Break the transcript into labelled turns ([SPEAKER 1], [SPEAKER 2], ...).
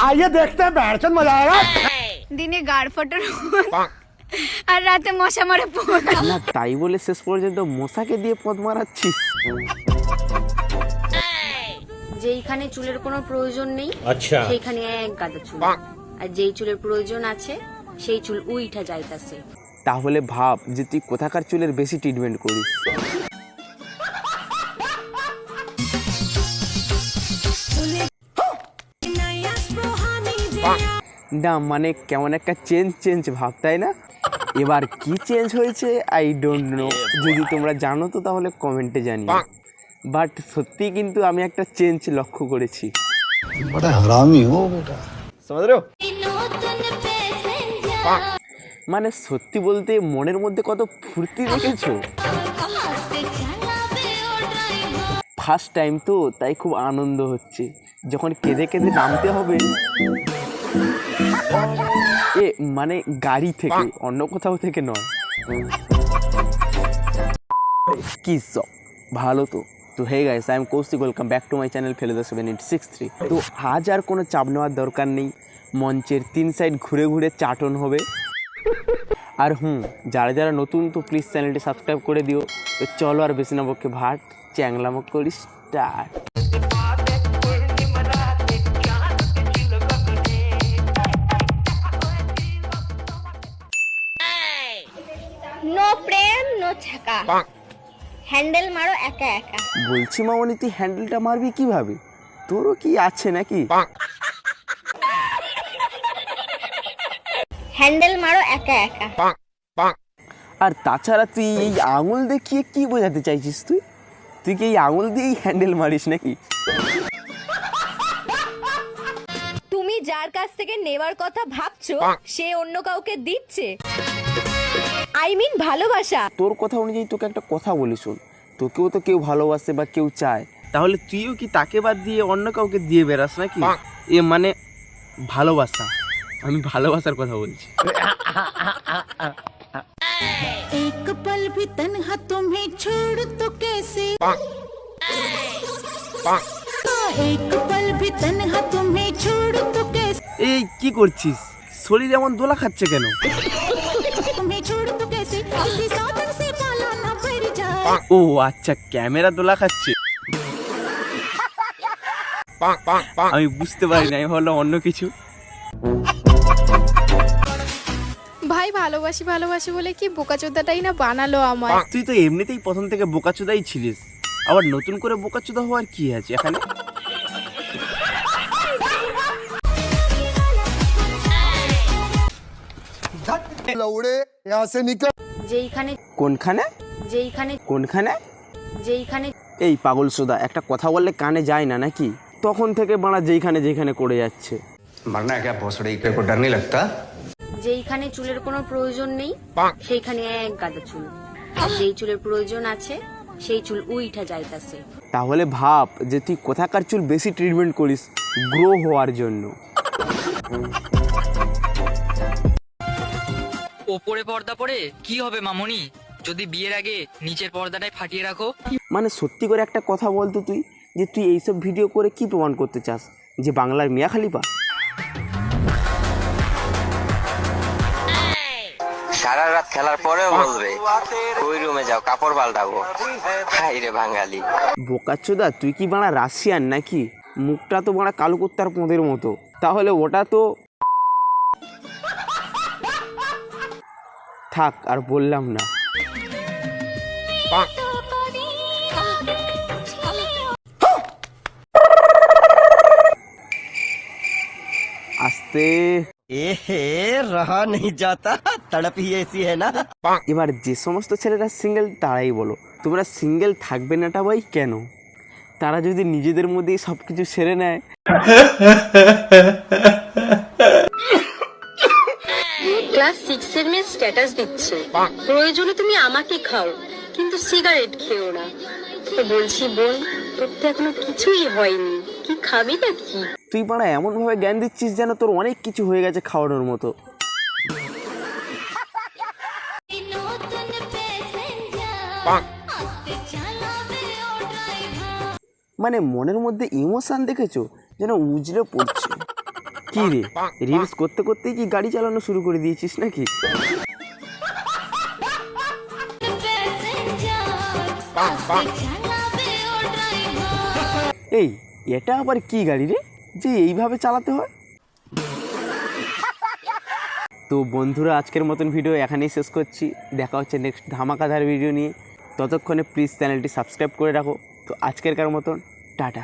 [SPEAKER 1] आइए देखते हैं बैठचंद मजा आएगा।
[SPEAKER 2] দিনে গাড় ফটার আর রাতে মশা মারে পোড়া।
[SPEAKER 3] না তাই বলে শেষ পর্যন্ত মশাকে দিয়ে পদ মারাচ্ছিস?
[SPEAKER 4] যেইখানে চুলের কোনো প্রয়োজন নেই
[SPEAKER 5] আচ্ছা
[SPEAKER 4] সেইখানে এক গাদা চুল, আর যেই চুলের প্রয়োজন আছে সেই চুল উইঠা যাইতাছে।
[SPEAKER 3] তাহলে ভাব যে তুই কোথাকার চুলের বেশি ট্রিটমেন্ট করিস। না মানে কেমন একটা চেঞ্জ ভাব, তাই না? এবার কি চেঞ্জ হয়েছে আই ডোন্ট নো, যদি তোমরা জানো তো তাহলে কমেন্টে জানিও। বাট সত্যি কিন্তু আমি একটা চেঞ্জ লক্ষ্য করেছি।
[SPEAKER 1] बड़ा हरामी हो बेटा, समझ रहे हो?
[SPEAKER 3] মানে সত্যি বলতে মনের মধ্যে কত ফুর্তি রেখেছো। ফার্স্ট টাইম তো তাই খুব আনন্দ হচ্ছে, যখন কেঁদে কেঁদে নামতে হবে এ মানে গাড়ি থেকে, অন্য কোথাও থেকে নয়। কি সব ভালো তো। তো hey guys, I am Koushik, welcome back to my channel Feluda 7863। তো আজ আর কোনো চাপ নেওয়ার দরকার নেই, মঞ্চের 3 সাইড ঘুরে ঘুরে চাটন হবে। আর যারা যারা নতুন তো প্লিজ চ্যানেলটি সাবস্ক্রাইব করে দিও। তো চলো আর বেশি না বকে ভাট চ্যাংলামো করি স্টার্ট।
[SPEAKER 4] নো প্রেম নো ছাকা, হ্যান্ডেল মারো একা একা।
[SPEAKER 3] বলছি মামনি তুই হ্যান্ডেলটা মারবি কিভাবে? তোরও কি আছে নাকি?
[SPEAKER 4] হ্যান্ডেল মারো একা একা।
[SPEAKER 3] আর তাছাড়া তুই এই আঙুল দেখিয়ে কি বোঝাতে চাইছিস? তুই কি এই আঙুল দিয়েই হ্যান্ডেল মারিস নাকি?
[SPEAKER 6] তুমি যার কাছ থেকে নেওয়ার কথা ভাবছো সে অন্য কাউকে দিচ্ছে, আই মিন ভালোবাসা।
[SPEAKER 3] তোর কথা অনুযায়ী তোকে একটা কথা বলি শোন, তোকেও তো কেউ ভালোবাসে বা কেউ চায়, তাহলে তুইও কি তাকে বাদ দিয়ে অন্য কাউকে দিয়ে বেড়াস নাকি? এ মানে ভালোবাসা, আমি ভালোবাসার কথা বলছি।
[SPEAKER 7] एक पल भी तन्हा तुम्हें छोड़ तो कैसे, एक पल भी तन्हा तुम्हें छोड़ तो कैसे,
[SPEAKER 3] এই কি করছিস? শরীর এমন দোলা খাচ্ছে কেন?
[SPEAKER 7] तुम्हें छोड़ तो कैसे, किसी साधन से पाला ना पड़ जाए।
[SPEAKER 3] ও আচ্ছা, ক্যামেরা দোলা খাচ্ছে। আমি বুঝতে পারি না, আমি ভাবলাম অন্য কিছু।
[SPEAKER 2] ভাই ভালোবাসি ভালোবাসি বলে কি বোকাচোদাটাই না বানালো আমায়।
[SPEAKER 3] তুই তো এমনিতেই প্রথম থেকে বোকাচোদাই ছিলিস, আবার নতুন করে বোকাচোদা হওয়ার কি আছে এখানে?
[SPEAKER 1] लौड़े यहाँ से निकल।
[SPEAKER 4] যেইখানে
[SPEAKER 3] কোনখানে
[SPEAKER 4] যেইখানে
[SPEAKER 3] কোনখানে?
[SPEAKER 4] যেইখানে
[SPEAKER 3] এই পাগল সোদা, একটা কথা বললে কানে যায় না নাকি? তখন থেকে বাড়া যেইখানে যেখানে করে যাচ্ছে।
[SPEAKER 8] मरना है क्या भोसड़ी, तेरे को डर नहीं लगता?
[SPEAKER 4] যেইখানে চুলের কোনো প্রয়োজন নেই সেইখানে এক গাদা চুল, আর যেই চুলের প্রয়োজন আছে সেই চুল উইঠা যাইতাছে।
[SPEAKER 3] তাহলে ভাব যে তুই কোথাকার চুল বেশি ট্রিটমেন্ট করিস গ্রো হওয়ার জন্য।
[SPEAKER 9] ওপরে পর্দা পরে কি হবে মামনি, যদি বিয়ের আগে নিচের পর্দাটাই ফাটিয়ে রাখো?
[SPEAKER 3] মানে সত্যি করে একটা কথা বলতো তুই, যে তুই এইসব ভিডিও করে কি প্রমাণ করতে চাস? যে বাংলার মিয়া খালিফা?
[SPEAKER 10] সারা রাত খেলার পরেও বলবে ওই রুমে যাও কাপড় পাল্টাবো। হাই রে বাঙালি।
[SPEAKER 3] বোকাচ্চোদা, তুই কি বাড়া রাশিয়ান নাকি? মুখটা তো বাড়া কালো কুত্তার পোঁদের মতো। তাহলে ওটা তো থাক, আর বললাম না। আস্তে
[SPEAKER 1] रहा नहीं जाता, तड़प ही ऐसी है ना।
[SPEAKER 3] এবার যে সমস্ত ছেলেরা সিঙ্গেল তারাই বলো, তোমরা সিঙ্গেল থাকবে নাটা ভাই কেন? তারা যদি নিজেদের মধ্যেই সব কিছু সেরে নেয়।
[SPEAKER 6] ক্লাস 6 এর মেয়ে স্ট্যাটাস দিচ্ছে প্রয়োজনে তুমি আমাকে খাও কিন্তু সিগারেট খেও না। তো বলছি বোন, তোর তো এখনো কিছুই হয়নি, কি খাবি নাকি?
[SPEAKER 3] তুই বাড়া এমন ভাবে জ্ঞান দিচ্ছিস যেন তোর অনেক কিছু হয়ে গেছে খাওয়ানোর মতো। মানে মনের মধ্যে ইমোশন দেখেছো যেন উজলে পড়ছে। কি রে, রিলস করতে করতেই কি গাড়ি চালানো শুরু করে দিয়েছিস নাকি? এই এটা আবার কি গাড়ি রে যে এইভাবে চালাতে হয়? তো বন্ধুরা, আজকের মতন ভিডিও এখানেই শেষ করছি। দেখা হচ্ছে নেক্সট ধামাকাধার ভিডিও নিয়ে। ততক্ষণে প্লিজ চ্যানেলটি সাবস্ক্রাইব করে রাখো। তো আজকের মতন টাটা।